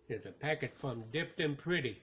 It's a package from Dipped and Pretty.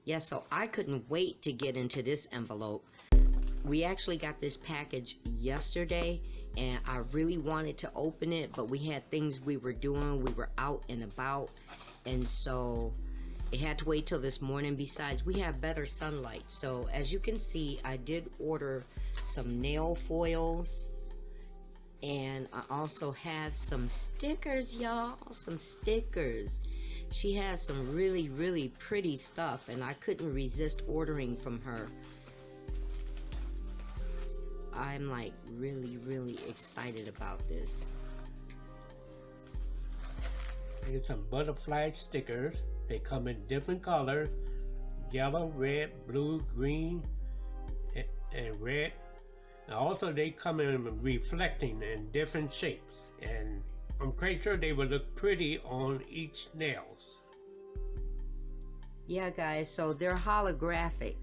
Yeah, so I couldn't wait to get into this envelope. We actually got this package yesterday, and I really wanted to open it, but we had things we were doing. We were out and about, and so it had to wait till this morning. Besides, we have better sunlight. So as you can see, I did order some nail foils, and I also have some stickers, y'all. Some stickers. She has some really, really pretty stuff, and I couldn't resist ordering from her. I'm like really, really excited about this. Here's some butterfly stickers. They come in different colors: yellow, red, blue, green, and red. And also they come in reflecting in different shapes, and I'm pretty sure they will look pretty on each nails. Yeah, guys, so they're holographic.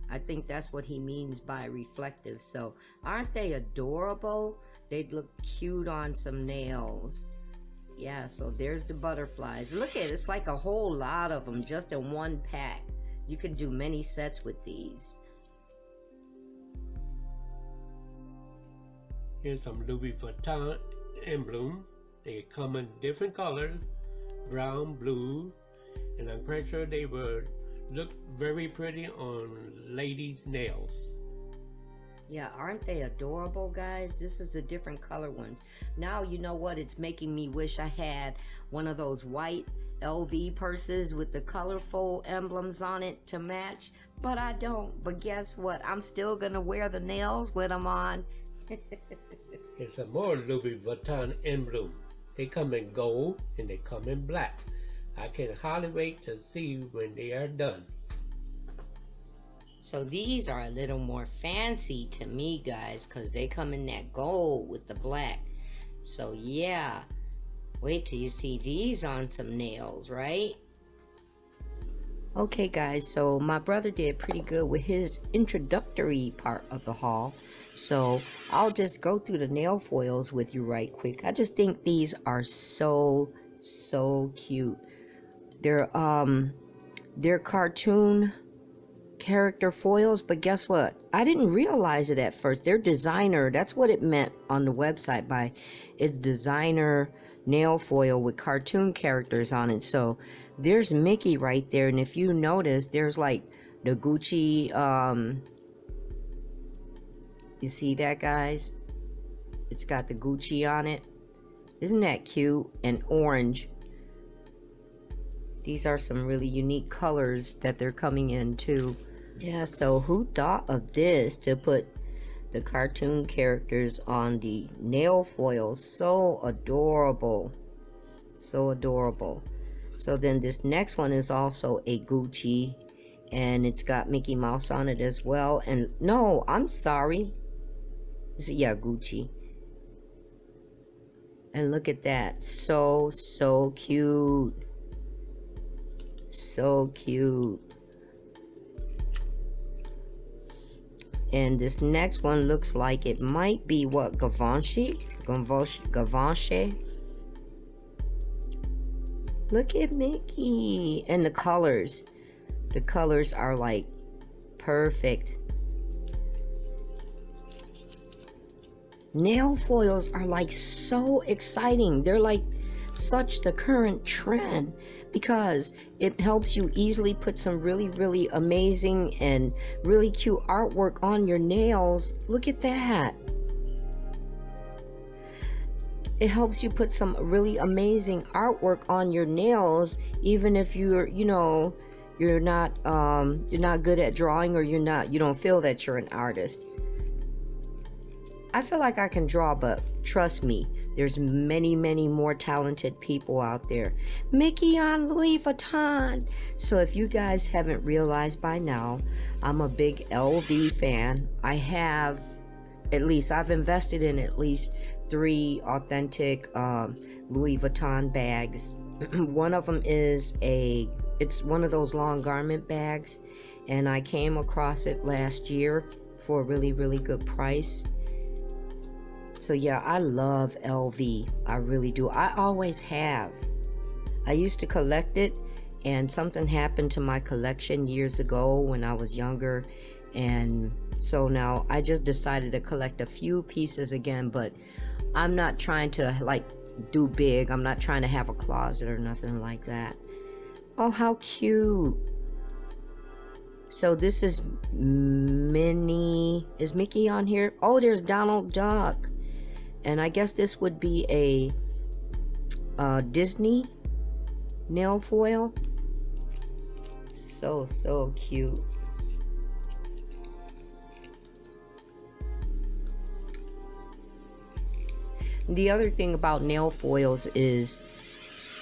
I think that's what he means by reflective. So aren't they adorable? They'd look cute on some nails. Yeah, so there's the butterflies. Look at it, it's like a whole lot of them just in one pack. You can do many sets with these. Here's some Louis Vuitton emblem. They come in different colors: brown, blue, and I'm pretty sure they will look very pretty on ladies' nails. Yeah, aren't they adorable, guys? This is the different color ones. Now, you know what? It's making me wish I had one of those white LV purses with the colorful emblems on it to match, but I don't. But guess what? I'm still gonna wear the nails with them on. Here's some more Louis Vuitton emblem. They come in gold and they come in black. I can hardly wait to see when they are done. So these are a little more fancy to me, guys, because they come in that gold with the black. So yeah, wait till you see these on some nails, right? Okay, guys, so my brother did pretty good with his introductory part of the haul. So I'll just go through the nail foils with you right quick. I just think these are so cute. They're cartoon character foils, but guess what? I didn't realize it at first. They're designer. That's what it meant on the website by it's designer nail foil with cartoon characters on it. So there's Mickey right there, and if you notice, there's like the Gucci, you see that, guys? It's got the Gucci on it. Isn't that cute? And orange. These are some really unique colors that they're coming in too. Yeah, so who thought of this to put the cartoon characters on the nail foils? So adorable. So adorable. So then this next one is also a Gucci, and it's got Mickey Mouse on it as well. And no, I'm sorry. Yeah, Gucci. And look at that. So cute. So cute. And this next one looks like it might be what, Givenchy? Look at Mickey. And the colors. The colors are like perfect. Nail foils are like so exciting. They're like such the current trend because it helps you easily put some really amazing and really cute artwork on your nails. Look at that. It helps you put some really amazing artwork on your nails, even if you're, you know, you're not good at drawing, or you don't feel that you're an artist. I feel like I can draw, but trust me, there's many, many more talented people out there. Mickey on Louis Vuitton. So if you guys haven't realized by now, I'm a big LV fan. I've invested in at least 3 authentic Louis Vuitton bags. One of them is it's one of those long garment bags, and I came across it last year for a really, really good price. So yeah, I love LV. I really do. I always have. I used to collect it, and something happened to my collection years ago when I was younger, and so now I just decided to collect a few pieces again, but I'm not trying to like do big. I'm not trying to have a closet or nothing like that. Oh, how cute. So this is Minnie. Is Mickey on here? Oh, there's Donald Duck. And I guess this would be a Disney nail foil. So cute. The other thing about nail foils is,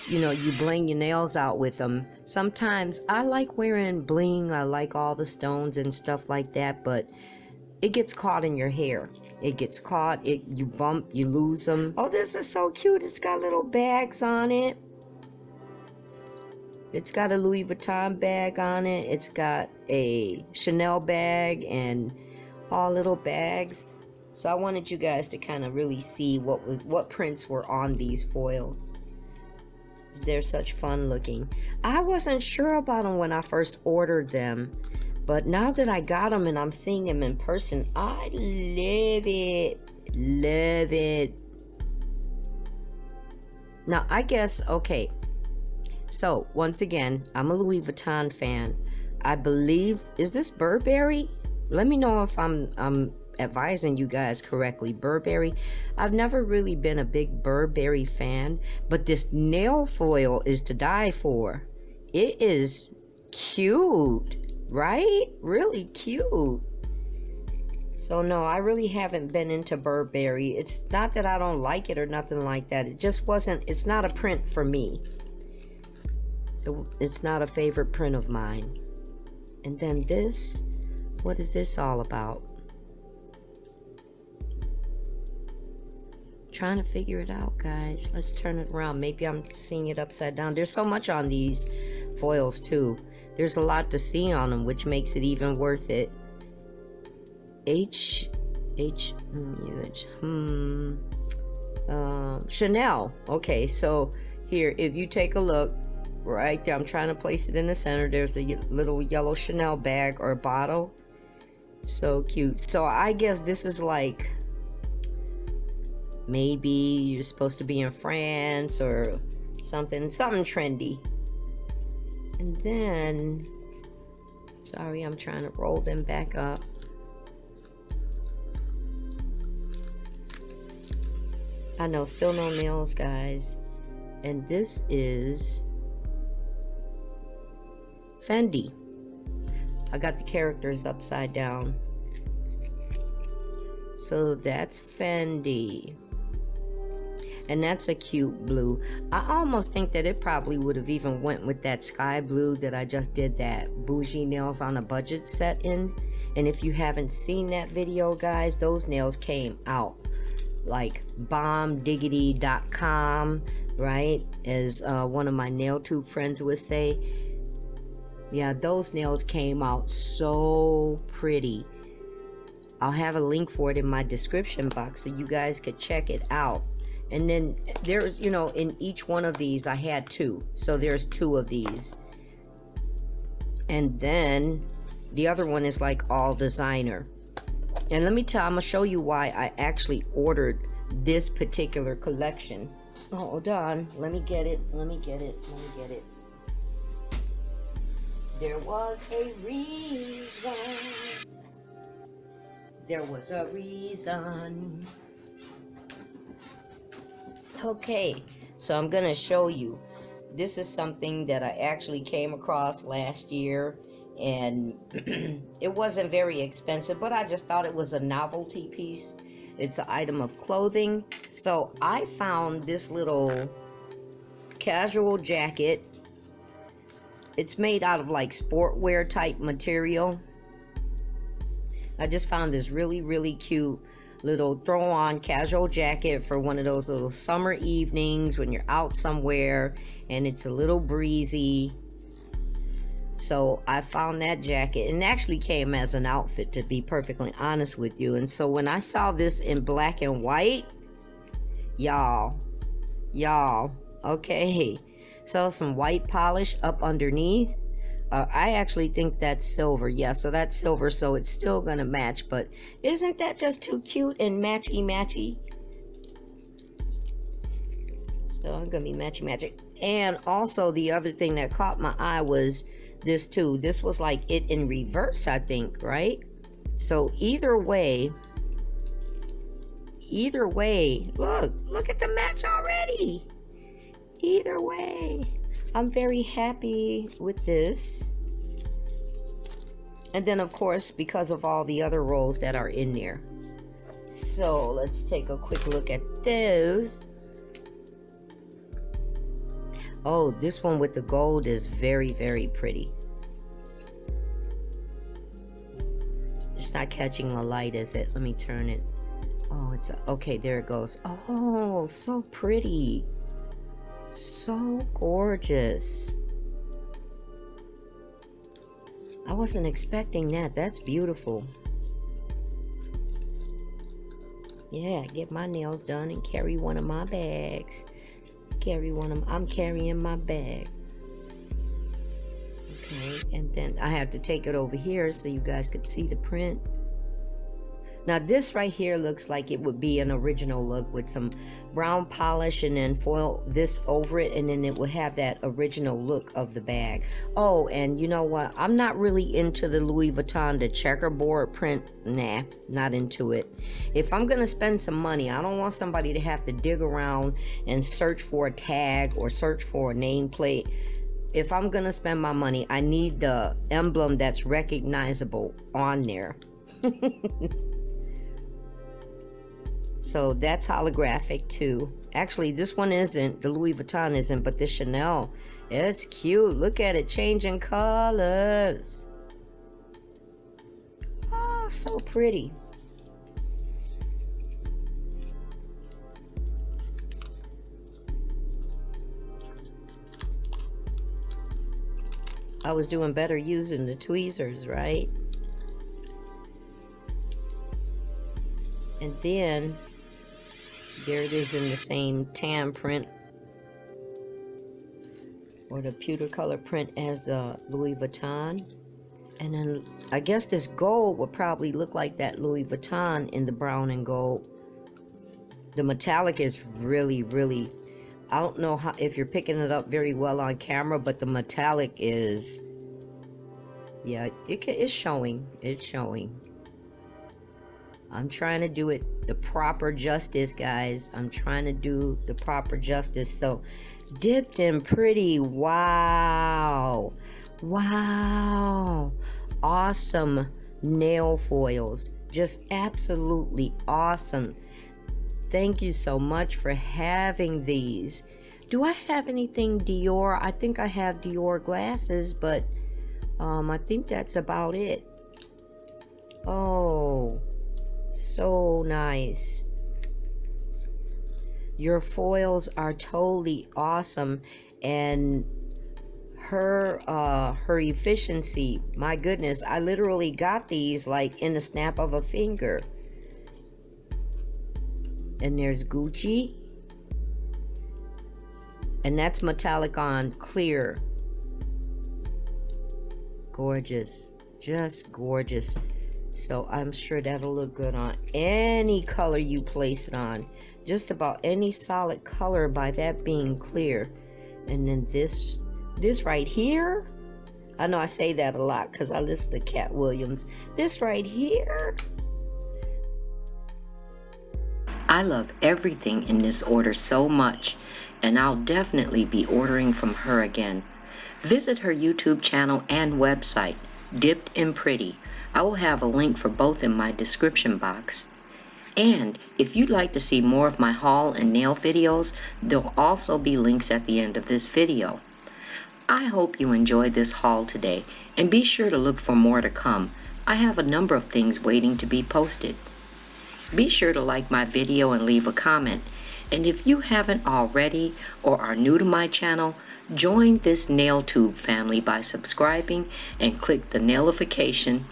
you know, you bling your nails out with them. Sometimes I like wearing bling. I like all the stones and stuff like that, but it gets caught in your hair. It gets caught, you bump, you lose them. Oh, this is so cute. It's got little bags on it. It's got a Louis Vuitton bag on it. It's got a Chanel bag and all little bags. So I wanted you guys to kind of really see what prints were on these foils. They're such fun looking. I wasn't sure about them when I first ordered them, but now that I got them and I'm seeing them in person, I love it. Love it. Now, I guess, okay. So, once again, I'm a Louis Vuitton fan. I believe, is this Burberry? Let me know if I'm advising you guys correctly. Burberry. I've never really been a big Burberry fan, but this nail foil is to die for. It is cute. Right? Really cute. So no, I really haven't been into Burberry. It's not that I don't like it or nothing like that. It just wasn't, it's not a print for me. It's not a favorite print of mine. And then this, what is this all about? Trying to figure it out, guys. Let's turn it around. Maybe I'm seeing it upside down. There's so much on these foils too. There's a lot to see on them, which makes it even worth it. Chanel. Okay, so here, if you take a look, right there, I'm trying to place it in the center. There's a little yellow Chanel bag or bottle. So cute. So I guess this is like, maybe you're supposed to be in France or something trendy. And then, sorry, I'm trying to roll them back up. I know, still no nails, guys. And this is Fendi. I got the characters upside down. So that's Fendi. And that's a cute blue. I almost think that it probably would have even went with that sky blue that I just did that Bougie Nails on a Budget set in. And if you haven't seen that video, guys, those nails came out like bombdiggity.com, right? As one of my NailTube friends would say. Yeah, those nails came out so pretty. I'll have a link for it in my description box so you guys could check it out. And then there's, you know, in each one of these I had 2. So there's 2 of these. And then the other one is like all designer. And let me tell, I'm going to show you why I actually ordered this particular collection. Oh, hold on. Let me get it. There was a reason. There was a reason. Okay, so I'm gonna show you. This is something that I actually came across last year, and it wasn't very expensive, but I just thought it was a novelty piece. It's an item of clothing. So I found this little casual jacket. It's made out of like sportwear type material. I just found this really, really cute little throw-on casual jacket for one of those little summer evenings when you're out somewhere and it's a little breezy. So I found that jacket, and it actually came as an outfit, to be perfectly honest with you. And so when I saw this in black and white, y'all, okay, so some white polish up underneath. I actually think that's silver. Yeah, so that's silver, so it's still gonna match, but isn't that just too cute and matchy? So I'm gonna be matchy. And also the other thing that caught my eye was this too. This was like it in reverse, I think, right? So either way, look at the match already. Either way, I'm very happy with this. And then of course, because of all the other rolls that are in there. So let's take a quick look at those. Oh, this one with the gold is very, very pretty. It's not catching the light, is it? Let me turn it. Oh, it's okay, there it goes. Oh, so pretty. So gorgeous. I wasn't expecting that. That's beautiful. Yeah, get my nails done and carry one of my bags. I'm carrying my bag. Okay, and then I have to take it over here so you guys could see the print. Now this right here looks like it would be an original look with some brown polish and then foil this over it, and then it would have that original look of the bag. Oh, and you know what? I'm not really into the Louis Vuitton, the checkerboard print. Nah, not into it. If I'm gonna spend some money, I don't want somebody to have to dig around and search for a tag or search for a nameplate. If I'm gonna spend my money, I need the emblem that's recognizable on there. So that's holographic too. Actually, this one isn't. The Louis Vuitton isn't, but the Chanel. It's cute. Look at it changing colors. Oh, so pretty. I was doing better using the tweezers, right? And then there it is in the same tan print or the pewter color print as the Louis Vuitton. And then I guess this gold would probably look like that Louis Vuitton in the brown and gold. The metallic is really, really, I don't know how, if you're picking it up very well on camera, but the metallic is, yeah, it's showing. It's showing. I'm trying to do it the proper justice, guys. I'm trying to do the proper justice. So, dipped in pretty. Wow. Wow. Awesome nail foils. Just absolutely awesome. Thank you so much for having these. Do I have anything Dior? I think I have Dior glasses, but I think that's about it. Oh, so nice. Your foils are totally awesome, and her efficiency, my goodness, I literally got these like in the snap of a finger. And there's Gucci, and that's metallic on clear. Gorgeous, just gorgeous. So I'm sure that'll look good on any color you place it on. Just about any solid color by that being clear. And then this right here, I know I say that a lot because I listen to Cat Williams. This right here, I love everything in this order so much, and I'll definitely be ordering from her again. Visit her YouTube channel and website, Dipped in Pretty. I will have a link for both in my description box. And if you'd like to see more of my haul and nail videos, there'll also be links at the end of this video. I hope you enjoyed this haul today, and be sure to look for more to come. I have a number of things waiting to be posted. Be sure to like my video and leave a comment. And if you haven't already or are new to my channel, join this NailTube family by subscribing and click the notification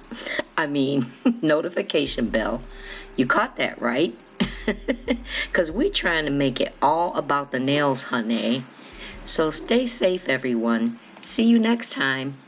bell. You caught that, right? Because we're trying to make it all about the nails, honey. So stay safe, everyone. See you next time.